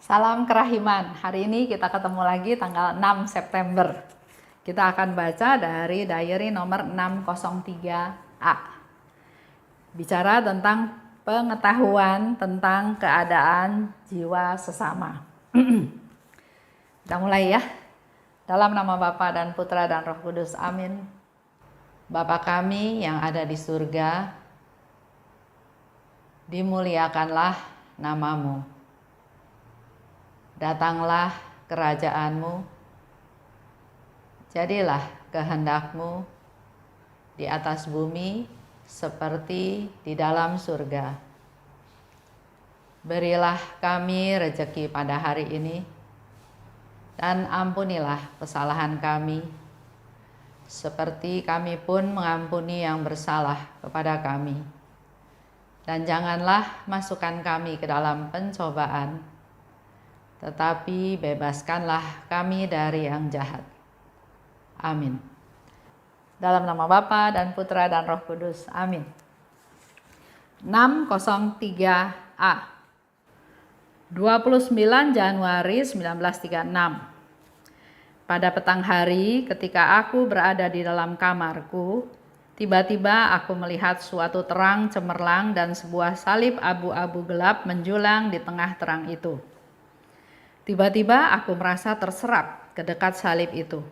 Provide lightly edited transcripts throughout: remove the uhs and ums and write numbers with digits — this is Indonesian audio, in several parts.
Salam kerahiman. Hari ini kita ketemu lagi tanggal 6 September. Kita akan baca dari diary nomor 603A. Bicara tentang pengetahuan tentang keadaan jiwa sesama. Kita mulai ya. Dalam nama Bapa dan Putra dan Roh Kudus. Amin. Bapa kami yang ada di surga, dimuliakanlah namamu. Datanglah kerajaanmu, jadilah kehendakmu di atas bumi seperti di dalam surga. Berilah kami rejeki pada hari ini, dan ampunilah kesalahan kami, seperti kami pun mengampuni yang bersalah kepada kami. Dan janganlah masukkan kami ke dalam pencobaan, tetapi bebaskanlah kami dari yang jahat. Amin. Dalam nama Bapa dan Putra dan Roh Kudus. Amin. 603A. 29 Januari 1936. Pada petang hari ketika aku berada di dalam kamarku, tiba-tiba aku melihat suatu terang cemerlang dan sebuah salib abu-abu gelap menjulang di tengah terang itu. Tiba-tiba aku merasa terserap ke dekat salib itu.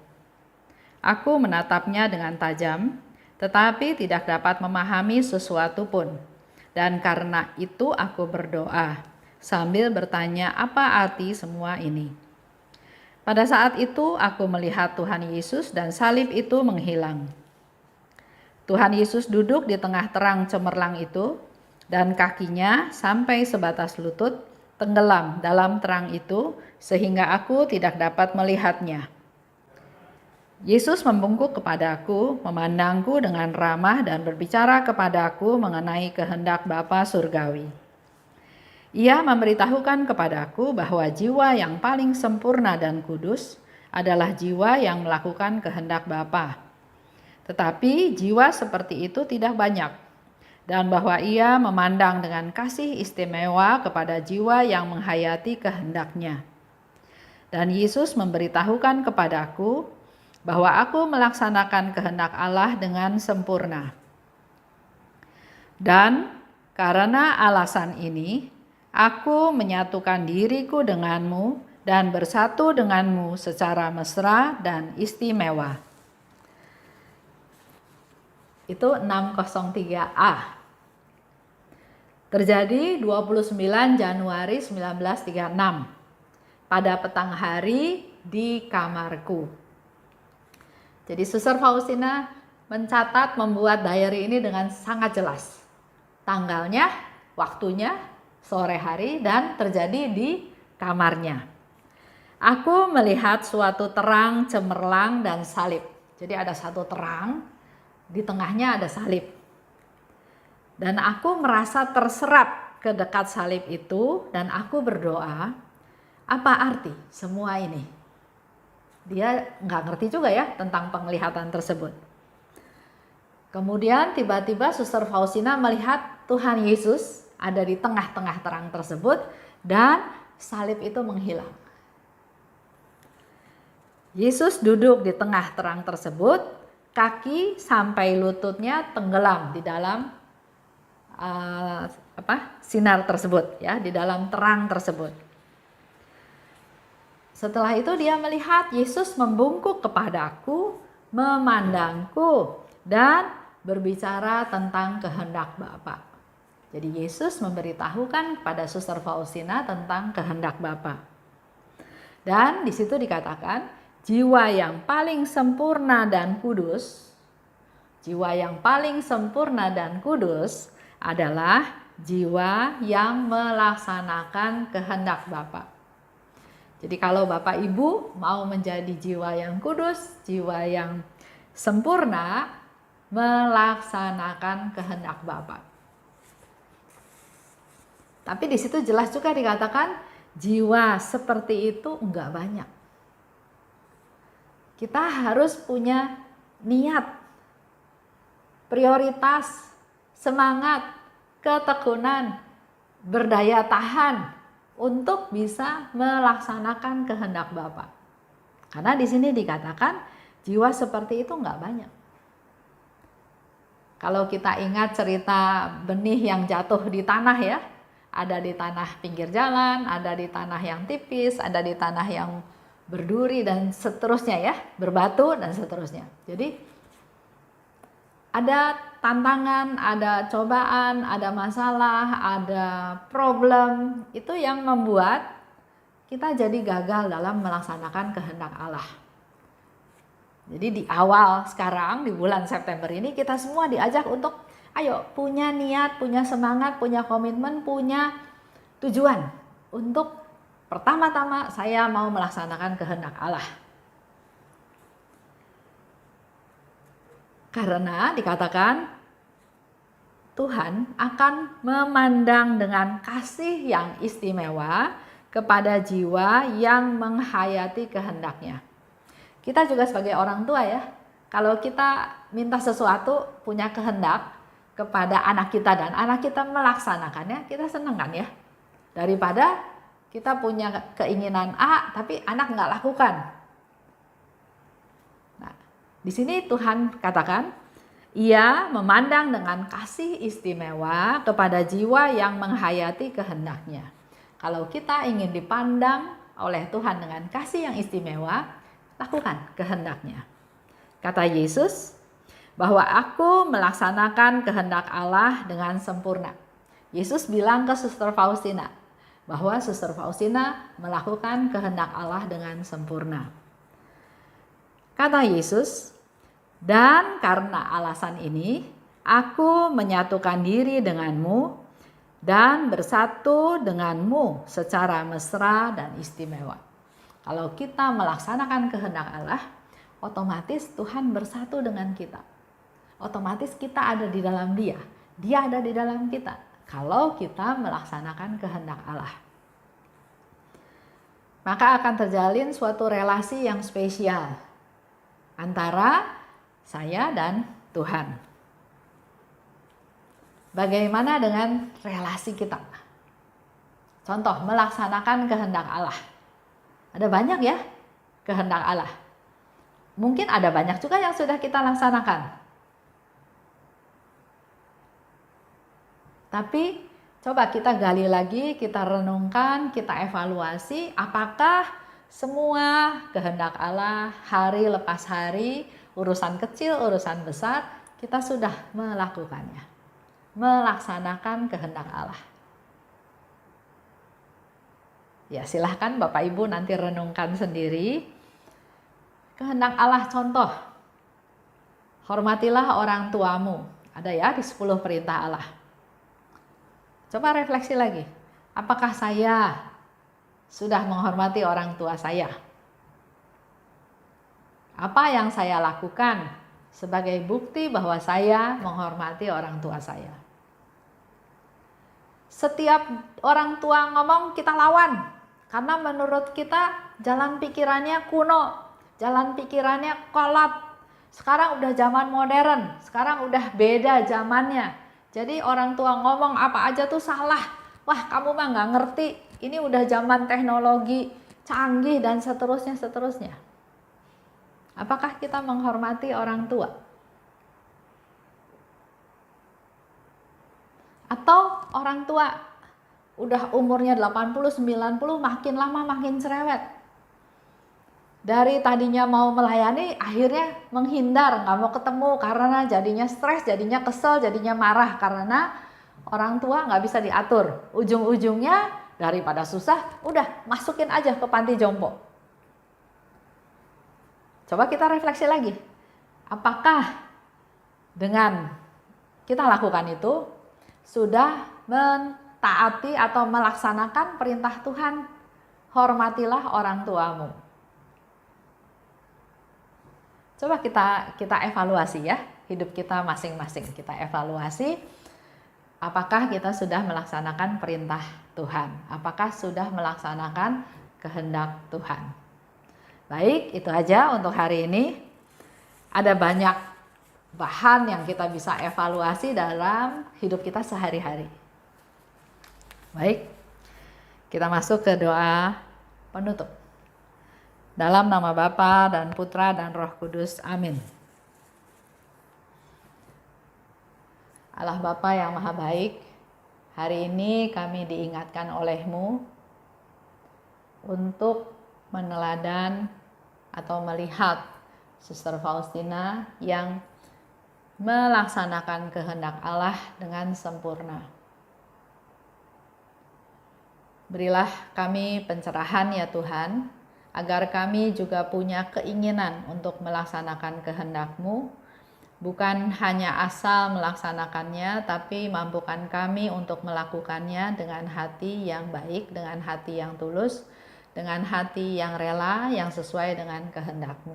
Aku menatapnya dengan tajam, tetapi tidak dapat memahami sesuatu pun. Dan karena itu aku berdoa, sambil bertanya apa arti semua ini. Pada saat itu aku melihat Tuhan Yesus dan salib itu menghilang. Tuhan Yesus duduk di tengah terang cemerlang itu, dan kakinya sampai sebatas lutut tenggelam dalam terang itu sehingga aku tidak dapat melihatnya. Yesus membungkuk kepadaku, memandangku dengan ramah dan berbicara kepadaku mengenai kehendak Bapa surgawi. Ia memberitahukan kepadaku bahwa jiwa yang paling sempurna dan kudus adalah jiwa yang melakukan kehendak Bapa. Tetapi jiwa seperti itu tidak banyak. Dan bahwa ia memandang dengan kasih istimewa kepada jiwa yang menghayati kehendaknya. Dan Yesus memberitahukan kepadaku bahwa aku melaksanakan kehendak Allah dengan sempurna. Dan karena alasan ini, aku menyatukan diriku denganmu dan bersatu denganmu secara mesra dan istimewa. Itu 603A. Terjadi 29 Januari 1936 pada petang hari di kamarku. Jadi Suster Faustina mencatat, membuat diary ini dengan sangat jelas. Tanggalnya, waktunya, sore hari, dan terjadi di kamarnya. Aku melihat suatu terang cemerlang dan salib. Jadi ada satu terang, di tengahnya ada salib. Dan aku merasa terserap ke dekat salib itu dan aku berdoa, apa arti semua ini? Dia nggak ngerti juga ya tentang penglihatan tersebut. Kemudian tiba-tiba Suster Faustina melihat Tuhan Yesus ada di tengah-tengah terang tersebut dan salib itu menghilang. Yesus duduk di tengah terang tersebut, kaki sampai lututnya tenggelam di dalam sinar tersebut ya, di dalam terang tersebut. Setelah itu dia melihat Yesus membungkuk kepadaku, memandangku dan berbicara tentang kehendak Bapa. Jadi Yesus memberitahukan kepada Suster Faustina tentang kehendak Bapa. Dan di situ dikatakan jiwa yang paling sempurna dan kudus, jiwa yang paling sempurna dan kudus adalah jiwa yang melaksanakan kehendak Bapa. Jadi kalau Bapak Ibu mau menjadi jiwa yang kudus, jiwa yang sempurna, melaksanakan kehendak Bapa. Tapi di situ jelas juga dikatakan jiwa seperti itu enggak banyak. Kita harus punya niat, prioritas, semangat, ketekunan, berdaya tahan untuk bisa melaksanakan kehendak Bapa. Karena di sini dikatakan jiwa seperti itu nggak banyak. Kalau kita ingat cerita benih yang jatuh di tanah ya, ada di tanah pinggir jalan, ada di tanah yang tipis, ada di tanah yang berduri dan seterusnya ya, berbatu dan seterusnya. Jadi ada tantangan, ada cobaan, ada masalah, ada problem, itu yang membuat kita jadi gagal dalam melaksanakan kehendak Allah. Jadi di awal sekarang, di bulan September ini, kita semua diajak untuk ayo punya niat, punya semangat, punya komitmen, punya tujuan untuk pertama-tama saya mau melaksanakan kehendak Allah. Karena dikatakan Tuhan akan memandang dengan kasih yang istimewa kepada jiwa yang menghayati kehendaknya. Kita juga sebagai orang tua ya, kalau kita minta sesuatu, punya kehendak kepada anak kita dan anak kita melaksanakannya, kita senang kan ya? Daripada kita punya keinginan A tapi anak nggak lakukan. Di sini Tuhan katakan, Ia memandang dengan kasih istimewa kepada jiwa yang menghayati kehendaknya. Kalau kita ingin dipandang oleh Tuhan dengan kasih yang istimewa, lakukan kehendaknya. Kata Yesus, bahwa aku melaksanakan kehendak Allah dengan sempurna. Yesus bilang ke Suster Faustina, bahwa Suster Faustina melakukan kehendak Allah dengan sempurna. Kata Yesus, dan karena alasan ini, aku menyatukan diri denganmu dan bersatu denganmu secara mesra dan istimewa. Kalau kita melaksanakan kehendak Allah, otomatis Tuhan bersatu dengan kita. Otomatis kita ada di dalam Dia, Dia ada di dalam kita. Kalau kita melaksanakan kehendak Allah, maka akan terjalin suatu relasi yang spesial antara saya dan Tuhan. Bagaimana dengan relasi kita? Contoh, melaksanakan kehendak Allah. Ada banyak ya kehendak Allah. Mungkin ada banyak juga yang sudah kita laksanakan. Tapi coba kita gali lagi, kita renungkan, kita evaluasi apakah semua kehendak Allah hari lepas hari, urusan kecil, urusan besar, kita sudah melakukannya. Melaksanakan kehendak Allah. Ya silahkan Bapak Ibu nanti renungkan sendiri. Kehendak Allah contoh. Hormatilah orang tuamu. Ada ya di 10 perintah Allah. Coba refleksi lagi. Apakah saya sudah menghormati orang tua saya? Apa yang saya lakukan sebagai bukti bahwa saya menghormati orang tua saya? Setiap orang tua ngomong kita lawan, karena menurut kita jalan pikirannya kuno, jalan pikirannya kolot. Sekarang udah zaman modern, sekarang udah beda zamannya. Jadi orang tua ngomong apa aja tuh salah. Wah kamu mah nggak ngerti, ini udah zaman teknologi canggih dan seterusnya. Apakah kita menghormati orang tua? Atau orang tua udah umurnya 80, 90 makin lama makin cerewet. Dari tadinya mau melayani akhirnya menghindar, nggak mau ketemu karena jadinya stres, jadinya kesel, jadinya marah karena orang tua nggak bisa diatur. Ujung-ujungnya daripada susah, udah masukin aja ke panti jompo. Coba kita refleksi lagi, apakah dengan kita lakukan itu sudah mentaati atau melaksanakan perintah Tuhan, hormatilah orang tuamu. Coba kita evaluasi ya, hidup kita masing-masing, kita evaluasi apakah kita sudah melaksanakan perintah Tuhan, apakah sudah melaksanakan kehendak Tuhan. Baik, itu aja untuk hari ini. Ada banyak bahan yang kita bisa evaluasi dalam hidup kita sehari-hari. Baik, Kita masuk ke doa penutup. Dalam nama Bapa dan Putra dan Roh Kudus. Amin. Allah Bapa yang Maha Baik, hari ini kami diingatkan oleh-Mu untuk meneladan atau melihat Suster Faustina yang melaksanakan kehendak Allah dengan sempurna. Berilah kami pencerahan ya Tuhan, agar kami juga punya keinginan untuk melaksanakan kehendak-Mu, bukan hanya asal melaksanakannya, tapi mampukan kami untuk melakukannya dengan hati yang baik, dengan hati yang tulus, dengan hati yang rela, yang sesuai dengan kehendak-Mu.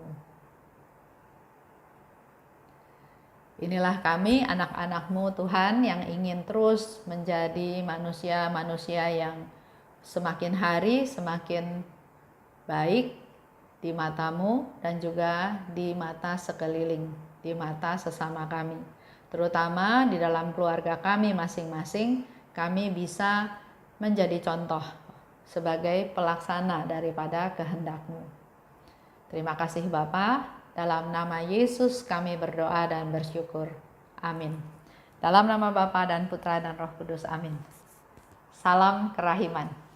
Inilah kami anak-anak-Mu Tuhan yang ingin terus menjadi manusia-manusia yang semakin hari semakin baik di mata-Mu dan juga di mata sekeliling, di mata sesama kami. Terutama di dalam keluarga kami masing-masing, kami bisa menjadi contoh sebagai pelaksana daripada kehendak-Mu. Terima kasih Bapa, dalam nama Yesus kami berdoa dan bersyukur. Amin. Dalam nama Bapa dan Putra dan Roh Kudus. Amin. Salam kerahiman.